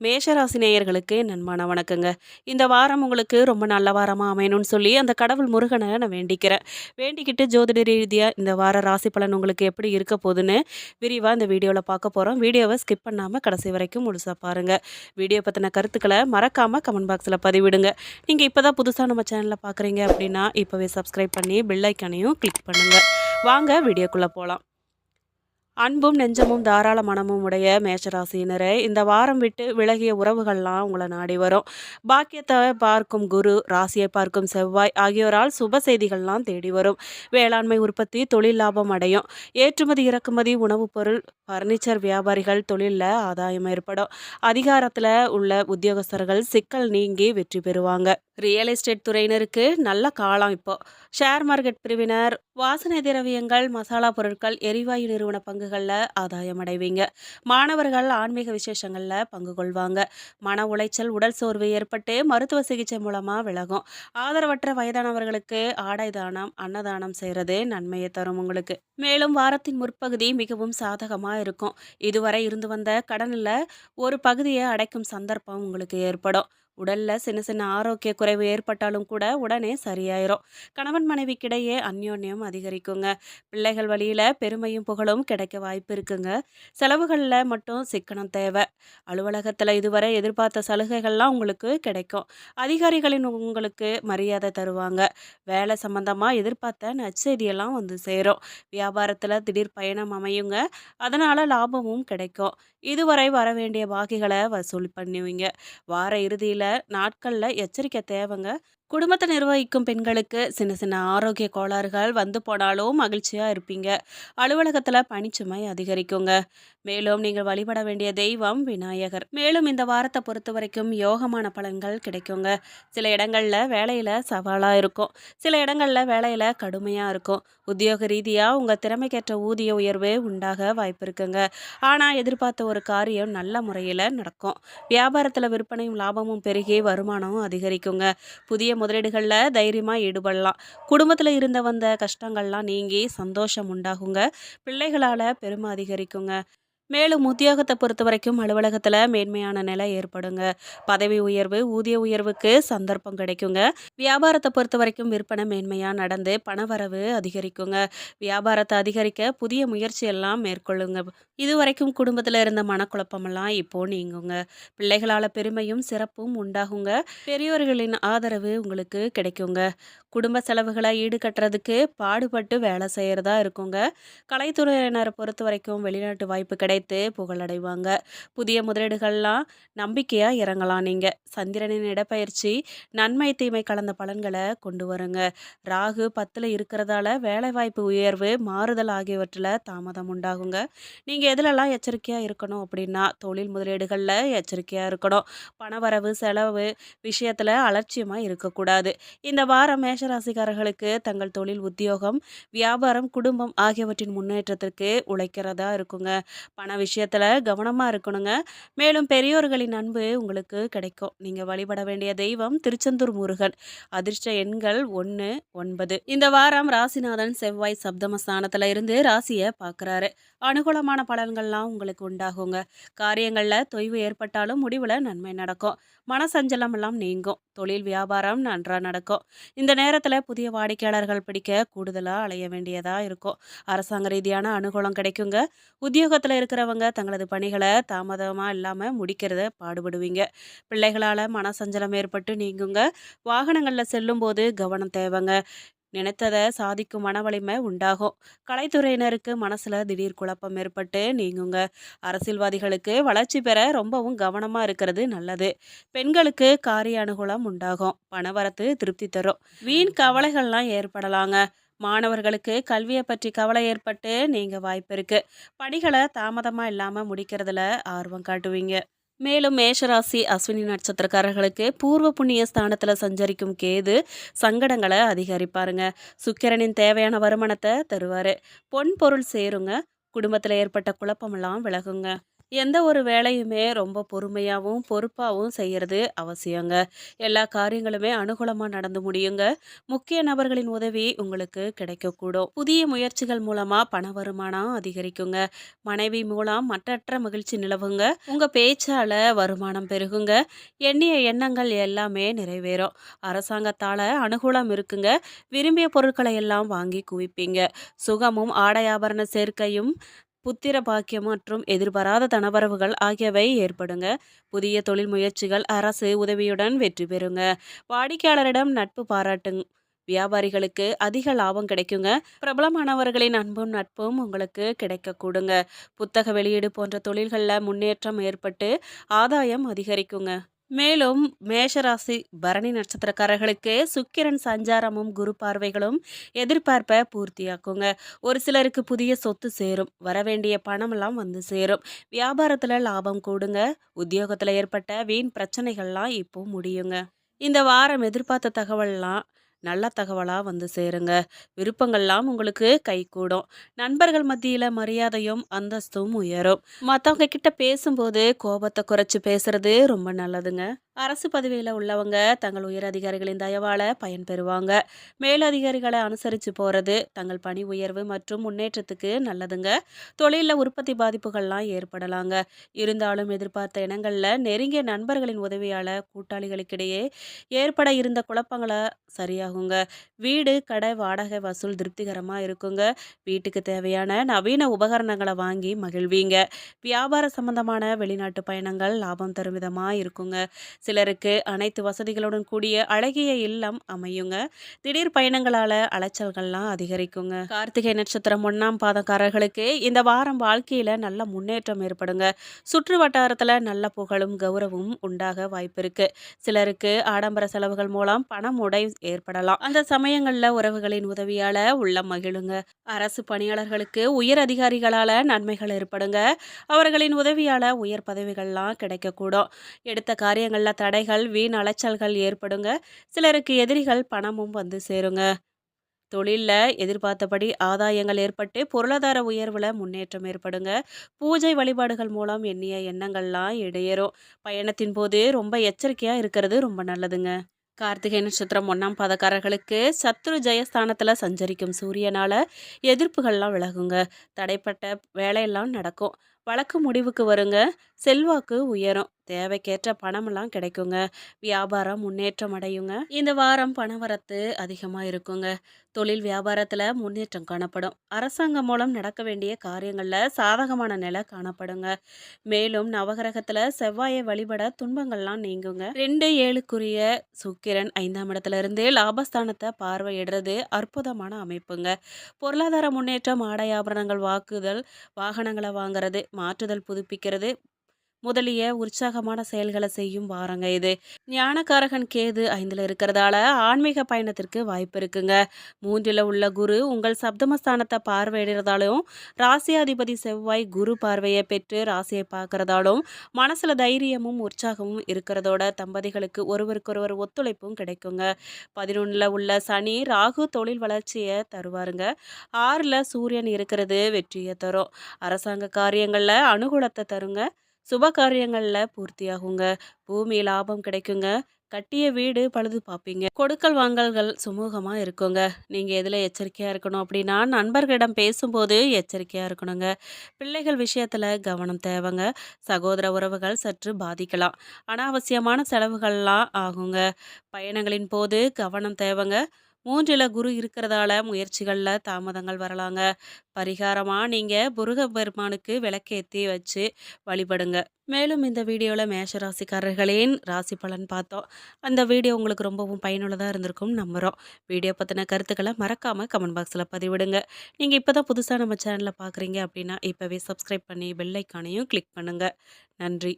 மேஷராசி நேயர்களுக்கு என் அன்பான வணக்கங்க. இந்த வாரம் உங்களுக்கு ரொம்ப நல்ல வாரமா அமையணும்னு சொல்லி அந்த கடவுள் முருகனை நான் வேண்டிக்கிறேன். வேண்டிக்கிட்டு ஜோதிட ரீதியா இந்த வார ராசி பலன் உங்களுக்கு எப்படி இருக்க போகுதுன்னு விரிவா இந்த வீடியோல பார்க்க போறோம். வீடியோவை ஸ்கிப் பண்ணாம கடைசி வரைக்கும் முழுசா பாருங்க. வீடியோ பத்தின கருத்துக்களை மறக்காம கமெண்ட் பாக்ஸ்ல பதிவிடுங்க. நீங்க இப்பதான் புதுசா நம்ம சேனல்ல பார்க்குறீங்க அப்படின்னா இப்பவே சப்ஸ்கிரைப் பண்ணி பெல் ஐக்கானையும் கிளிக் பண்ணுங்க. வாங்க வீடியோக்குள்ள போலாம். அன்பும் நெஞ்சமும் தாராள மனமும் உடைய மேஷராசினரே, இந்த வாரம் விட்டு விலகிய உறவுகள்லாம் உங்களை நாடி வரும். பாக்கியத்தை பார்க்கும் குரு, ராசியை பார்க்கும் செவ்வாய் ஆகியோரால் சுப செய்திகள்லாம் தேடி வரும். வேளாண்மை உற்பத்தி தொழில் லாபம் அடையும். ஏற்றுமதி இறக்குமதி உணவுப் பொருள் பர்னிச்சர் வியாபாரிகள் தொழிலில் ஆதாயம் ஏற்படும். அதிகாரத்தில் உள்ள உத்தியோகஸ்தர்கள் சிக்கல் நீங்கி வெற்றி பெறுவாங்க. ரியல் எஸ்டேட் துறையினருக்கு நல்ல காலம் இப்போ. ஷேர் மார்க்கெட் பிரிவினர் வாசனை திரவியங்கள் மசாலா பொருட்கள் எரிவாயு நிறுவன பங்குகளில் ஆதாயம் அடைவீங்க. மாணவர்கள் ஆன்மீக விசேஷங்களில் பங்கு கொள்வாங்க. மன உளைச்சல் உடல் சோர்வு ஏற்பட்டு மருத்துவ சிகிச்சை மூலமாக விலகும். ஆதரவற்ற வயதானவர்களுக்கு ஆடை தானம் அன்னதானம் செய்கிறது நன்மையை தரும் உங்களுக்கு. மேலும் வாரத்தின் முற்பகுதி மிகவும் சாதகமாக இருக்கும். இதுவரை இருந்து வந்த கடனில் ஒரு பகுதியை அடைக்கும் சந்தர்ப்பம் உங்களுக்கு ஏற்படும். உடல்ல சின்ன சின்ன ஆரோக்கிய குறைவு ஏற்பட்டாலும் கூட உடனே சரியாயிரும். கணவன் மனைவிக்கிடையே அந்யோன்யம் அதிகரிக்குங்க. பிள்ளைகள் வழியில பெருமையும் புகழும் கிடைக்க வாய்ப்பு இருக்குங்க. செலவுகளில் மட்டும் சிக்கனம் தேவை. அலுவலகத்தில் இதுவரை எதிர்பார்த்த சலுகைகள்லாம் உங்களுக்கு கிடைக்கும். அதிகாரிகளின் உங்களுக்கு மரியாதை தருவாங்க. வேலை சம்பந்தமா எதிர்பார்த்த நற்செய்தியெல்லாம் வந்து சேரும். வியாபாரத்தில் திடீர் பயணம் அமையுங்க. அதனால லாபமும் கிடைக்கும். இதுவரை வர வேண்டிய பாக்கிகளை வசூல் பண்ணுவீங்க. வார இறுதியில் நாட்களில் எச்சரிக்கை தேவைங்க. குடும்பத்தை நிர்வகிக்கும் பெண்களுக்கு சின்ன சின்ன ஆரோக்கிய கோளாறுகள் வந்து போனாலும் மகிழ்ச்சியாக இருப்பீங்க. அலுவலகத்தில் பணிச்சுமை அதிகரிக்குங்க. மேலும் நீங்கள் வழிபட வேண்டிய தெய்வம் விநாயகர். மேலும் இந்த வாரத்தை பொறுத்த வரைக்கும் யோகமான பலன்கள் கிடைக்குங்க. சில இடங்களில் வேலையில் சவாலாக இருக்கும். சில இடங்களில் வேலையில் கடுமையாக இருக்கும். உத்தியோக ரீதியாக உங்கள் திறமைக்கேற்ற ஊதிய உயர்வு உண்டாக வாய்ப்பு இருக்குங்க. ஆனால் எதிர்பார்த்த ஒரு காரியம் நல்ல முறையில் நடக்கும். வியாபாரத்தில் விற்பனையும் லாபமும் பெருகி வருமானமும் அதிகரிக்குங்க. புதிய முதலீடுகளில் தைரியமாக ஈடுபடலாம். குடும்பத்தில் இருந்த வந்த கஷ்டங்கள்லாம் நீங்கி சந்தோஷம் உண்டாகுங்க. பிள்ளைகளால் பெருமை அதிகரிக்குங்க. மேலும் உத்தியோகத்தை பொறுத்த வரைக்கும் அலுவலகத்தில் மேன்மையான நிலை ஏற்படுங்க. பதவி உயர்வு ஊதிய உயர்வுக்கு சந்தர்ப்பம் கிடைக்குங்க. வியாபாரத்தை பொறுத்த வரைக்கும் விற்பனை மேன்மையாக நடந்து பணவரவு அதிகரிக்குங்க. வியாபாரத்தை அதிகரிக்க புதிய முயற்சி எல்லாம் மேற்கொள்ளுங்க. இதுவரைக்கும் குடும்பத்தில் இருந்த மனக்குழப்பமெல்லாம் இப்போ நீங்குங்க. பிள்ளைகளால் பெருமையும் சிறப்பும் உண்டாகுங்க. பெரியோர்களின் ஆதரவு உங்களுக்கு கிடைக்குங்க. குடும்ப செலவுகளை ஈடுகட்டுறதுக்கு பாடுபட்டு வேலை செய்கிறதா இருக்குங்க. கலைத்துறையினரை பொறுத்த வரைக்கும் வெளிநாட்டு வாய்ப்பு கிடைத்து புகழடைவாங்க. புதிய முதலீடுகள்லாம் நம்பிக்கையாக இறங்கலாம். நீங்கள் சந்திரனின் இடப்பெயர்ச்சி நன்மை தீமை கலந்த பலன்களை கொண்டு வருங்க. ராகு 10ல் இருக்கிறதால வேலைவாய்ப்பு உயர்வு மாறுதல் ஆகியவற்றில் தாமதம் உண்டாகுங்க. நீங்கள் எதிலெல்லாம் எச்சரிக்கையாக இருக்கணும் அப்படின்னா தொழில் முதலீடுகளில் எச்சரிக்கையாக இருக்கணும். பணவரவு செலவு விஷயத்தில் அலட்சியமாக இருக்கக்கூடாது. இந்த வாரம் மேஷராசிக்காரர்களுக்கு தங்கள் தொழில் உத்தியோகம் வியாபாரம் குடும்பம் ஆகியவற்றின் முன்னேற்றத்திற்கு உழைக்கிறதா இருக்குங்க. பண விஷயத்தில் கவனமாக இருக்கணுங்க. மேலும் பெரியோர்களின் அன்பு உங்களுக்கு கிடைக்கும். நீங்கள் வழிபட வேண்டிய தெய்வம் திருச்செந்தூர் முருகன். அதிர்ஷ்ட எண்கள் 1, 9. இந்த வாரம் ராசிநாதன் செவ்வாய் சப்தமஸ்தானத்தில் இருந்து ராசியை பார்க்குறாரு. அனுகூலமான பலன்கள்லாம் உங்களுக்கு உண்டாகுங்க. காரியங்களில் தொய்வு ஏற்பட்டாலும் முடிவில் நன்மை நடக்கும். மனசஞ்சலம் எல்லாம் நீங்கும். தொழில் வியாபாரம் நன்றாக நடக்கும். இந்த நேரத்தில் புதிய வாடிக்கையாளர்கள் பிடிக்க கூடுதலாக அலைய வேண்டியதாக இருக்கும். அரசாங்க ரீதியான அனுகூலம் கிடைக்குங்க. உத்தியோகத்தில் இருக்கிறவங்க தங்களது பணிகளை தாமதமாக இல்லாமல் முடிக்கிறத பாடுபடுவீங்க. பிள்ளைகளால் மனசஞ்சலம் ஏற்பட்டு நீங்குங்க. வாகனங்களில் செல்லும்போது கவனம் தேவைங்க. நினைத்ததை சாதிக்கும் மன வலிமை உண்டாகும். கலைத்துறையினருக்கு மனசுல திடீர் குழப்பம் ஏற்பட்டு நீங்குங்க. அரசியல்வாதிகளுக்கு வளர்ச்சி பெற ரொம்பவும் கவனமா இருக்கிறது நல்லது. பெண்களுக்கு காரிய அனுகூலம் உண்டாகும். பணவரத்து திருப்தி தரும். வீண் கவலைகள்லாம் ஏற்படலாங்க. மாணவர்களுக்கு கல்வியை பற்றி கவலை ஏற்பட்டு நீங்க வாய்ப்பு இருக்கு. பணிகளை தாமதமா இல்லாம முடிக்கிறதுல ஆர்வம் காட்டுவீங்க. மேலும் மேஷராசி அஸ்வினி நட்சத்திரக்காரர்களுக்கு பூர்வ புண்ணிய ஸ்தானத்தில் சஞ்சரிக்கும் கேது சங்கடங்களை அதிகரிப்பாருங்க. சுக்கிரனின் தேவையான வருமானத்தை தருவார். பொன் பொருள் சேருங்க. குடும்பத்தில் ஏற்பட்ட குழப்பமெல்லாம் விலகுங்க. எந்த ஒரு வேலையுமே ரொம்ப பொறுமையாவும், பொறுப்பாவும் செய்யறது அவசியங்க. எல்லா காரியங்களுமே அனுகூலமா நடந்து முடியுங்க. முக்கிய நபர்களின் உதவி உங்களுக்கு கிடைக்கக்கூடும். புதிய முயற்சிகள் மூலமா பண வருமானம் அதிகரிக்குங்க. மனைவி மூலம் மற்றற்ற மகிழ்ச்சி நிலவுங்க. உங்க பேச்சால வருமானம் பெருகுங்க. எண்ணிய எண்ணங்கள் எல்லாமே நிறைவேறும். அரசாங்கத்தால அனுகூலம் இருக்குங்க. விரும்பிய பொருட்களை எல்லாம் வாங்கி குவிப்பீங்க. சுகமும் ஆடை ஆபரண சேர்க்கையும் புத்திர பாக்கியம் மற்றும் எதிர்பாராத தனவரவுகள் ஆகியவை ஏற்படுங்க. புதிய தொழில் முயற்சிகள் அரசு உதவியுடன் வெற்றி பெறுங்க. வாடிக்கையாளரிடம் நட்பு பாராட்டுங்க. வியாபாரிகளுக்கு அதிக லாபம் கிடைக்குங்க. பிரபலமானவர்களின் அன்பும் நட்பும் உங்களுக்கு கிடைக்க கூடுங்க. புத்தக வெளியீடு போன்ற தொழில்களில் முன்னேற்றம் ஏற்பட்டு ஆதாயம் அதிகரிக்குங்க. மேலும் மேஷராசி பரணி நட்சத்திரக்காரர்களுக்கு சுக்கிரன் சஞ்சாரமும் குரு பார்வைகளும் எதிர்பார்ப்பை பூர்த்தியாக்குங்க. ஒரு சிலருக்கு புதிய சொத்து சேரும். வரவேண்டிய பணமெல்லாம் வந்து சேரும். வியாபாரத்துல லாபம் கூடுங்க. உத்தியோகத்துல ஏற்பட்ட வீண் பிரச்சனைகள்லாம் இப்போ முடியுங்க. இந்த வாரம் எதிர்பார்த்த தகவல்லாம் நல்ல தகவலா வந்து சேருங்க. விருப்பங்கள்லாம் உங்களுக்கு கைகூடும். நண்பர்கள் மத்தியில மரியாதையும் அந்தஸ்தும் உயரும். மற்றவங்க கிட்ட பேசும்போது கோபத்தை குறைச்சு பேசுறது ரொம்ப நல்லதுங்க. அரசு பதவியில் உள்ளவங்க தங்கள் உயர் அதிகாரிகளின் தயவால பயன்பெறுவாங்க. மேலதிகாரிகளை அனுசரித்து போறது தங்கள் பணி உயர்வு மற்றும் முன்னேற்றத்துக்கு நல்லதுங்க. தொழிலில் உற்பத்தி பாதிப்புகள்லாம் ஏற்படலாங்க. இருந்தாலும் எதிர்பார்த்த இனங்களில் நெருங்கிய நண்பர்களின் உதவியால கூட்டாளிகளுக்கிடையே ஏற்பட இருந்த குழப்பங்களை சரியாகுங்க. வீடு கடை வாடகை வசூல் திருப்திகரமாக இருக்குங்க. வீட்டுக்கு தேவையான நவீன உபகரணங்களை வாங்கி மகிழ்வீங்க. வியாபார சம்பந்தமான வெளிநாட்டு பயணங்கள் லாபம் தரும் விதமாக இருக்குங்க. சிலருக்கு அனைத்து வசதிகளுடன் கூடிய அழகிய இல்லம் அமையுங்க. திடீர் பயணங்களால அலைச்சல்கள்லாம் அதிகரிக்குங்க. கார்த்திகை நட்சத்திரம் 1ஆம் பாதக்காரர்களுக்கு இந்த வாரம் வாழ்க்கையில நல்ல முன்னேற்றம் ஏற்படுங்க. சுற்று வட்டாரத்துல நல்ல புகழும் கௌரவமும் உண்டாக வாய்ப்பு இருக்கு. சிலருக்கு ஆடம்பர செலவுகள் மூலம் பணம் உடை ஏற்படலாம். அந்த சமயங்கள்ல உறவுகளின் உதவியால உள்ளம் மகிழுங்க. அரசு பணியாளர்களுக்கு உயர் அதிகாரிகளால நன்மைகள் ஏற்படுங்க. அவர்களின் உதவியால உயர் பதவிகள்லாம் கிடைக்கக்கூடும். எடுத்த காரியங்கள்ல தடைகள் வீண் அலைச்சல்கள் ஏற்படுங்க. சிலருக்கு எதிரிகள் பணமும் வந்து சேருங்க. தொழில்ல எதிர்பார்த்தபடி ஆதாயங்கள் ஏற்பட்டு பொருளாதார உயர்வுல முன்னேற்றம் ஏற்படுங்க. பூஜை வழிபாடுகள் மூலம் எண்ணிய எண்ணங்கள்லாம் இடையேறும். பயணத்தின் போது ரொம்ப எச்சரிக்கையா இருக்கிறது ரொம்ப நல்லதுங்க. கார்த்திகை நட்சத்திரம் 1ஆம் பாதக்காரர்களுக்கு சத்ரு ஜெயஸ்தானத்துல சஞ்சரிக்கும் சூரியனால எதிர்ப்புகள்லாம் விலகுங்க. தடைப்பட்ட வேலையெல்லாம் நடக்கும். வழக்கு முடிவுக்கு வருங்க. செல்வாக்கு உயரும். தேவைக்கேற்ற பணமெல்லாம் கிடைக்குங்க. வியாபாரம் முன்னேற்றம் அடையுங்க. இந்த வாரம் பணவரத்து அதிகமா இருக்குங்க. தொழில் வியாபாரத்துல முன்னேற்றம் காணப்படும். அரசாங்கம் மூலம் நடக்க வேண்டிய காரியங்கள்ல சாதகமான நிலை காணப்படுங்க. மேலும் நவகிரகத்துல செவ்வாயை வழிபட துன்பங்கள்லாம் நீங்குங்க. 2 7க்குரிய சுக்கிரன் 5ஆம் இடத்துல இருந்து லாபஸ்தானத்தை பார்வையிடுறது அற்புதமான அமைப்புங்க. பொருளாதார முன்னேற்றம் ஆடை ஆபரணங்கள் வாக்குதல் வாகனங்களை வாங்குறது மாற்றுதல் புதுப்பிக்கிறது முதலிய உற்சாகமான செயல்களை செய்யும் வாரங்க இது. ஞானகாரகன் கேது 5ல இருக்கிறதால ஆன்மீக பயணத்திற்கு வாய்ப்பு இருக்குங்க. 3ல உள்ள குரு உங்கள் சப்தமஸ்தானத்தை பார்வையிடுறதாலும் ராசியாதிபதி செவ்வாய் குரு பார்வையை பெற்று ராசியை பார்க்கறதாலும் மனசுல தைரியமும் உற்சாகமும் இருக்கிறதோட தம்பதிகளுக்கு ஒருவருக்கொருவர் ஒத்துழைப்பும் கிடைக்குங்க. 11ல உள்ள சனி ராகு தொழில் வளர்ச்சியை தருவாருங்க. 6ல சூரியன் இருக்கிறது வெற்றியை தரும். அரசாங்க காரியங்கள்ல அனுகூலத்தை தருங்க. சுப காரியங்கள்ல பூர்த்தியாகுங்க. பூமி லாபம் கிடைக்குங்க. கட்டிய வீடு பழுது பார்ப்பீங்க. கொடுக்கல் வாங்கல்கள் சுமூகமா இருக்குங்க. நீங்க எதுல எச்சரிக்கையா இருக்கணும் அப்படின்னா நண்பர்களிடம் பேசும்போது எச்சரிக்கையா இருக்கணுங்க. பிள்ளைகள் விஷயத்துல கவனம் தேவைங்க. சகோதர உறவுகள் சற்று பாதிக்கலாம். அனாவசியமான செலவுகள்லாம் ஆகுங்க. பயணங்களின் போது கவனம் தேவைங்க. 3ல குரு இருக்கிறதால முயற்சிகள்ல தாமதங்கள் வரலாங்க. பரிகாரமா நீங்க முருகப்பெருமானுக்கு விளக்கேத்தி வச்சு வழிபடுங்க. மேலும் இந்த வீடியோவில் மேஷராசிக்காரர்களின் ராசி பலன் பார்த்தோம். அந்த வீடியோ உங்களுக்கு ரொம்பவும் பயனுள்ளதாக இருந்திருக்கும் நம்புகிறோம். வீடியோ பற்றின கருத்துக்களை மறக்காமல் கமெண்ட் பாக்ஸில் பதிவிடுங்க. நீங்கள் இப்போ தான் புதுசாக நம்ம சேனலை பார்க்குறீங்க அப்படின்னா இப்போவே சப்ஸ்கிரைப் பண்ணி பெல் ஐக்கானையும் கிளிக் பண்ணுங்கள். நன்றி.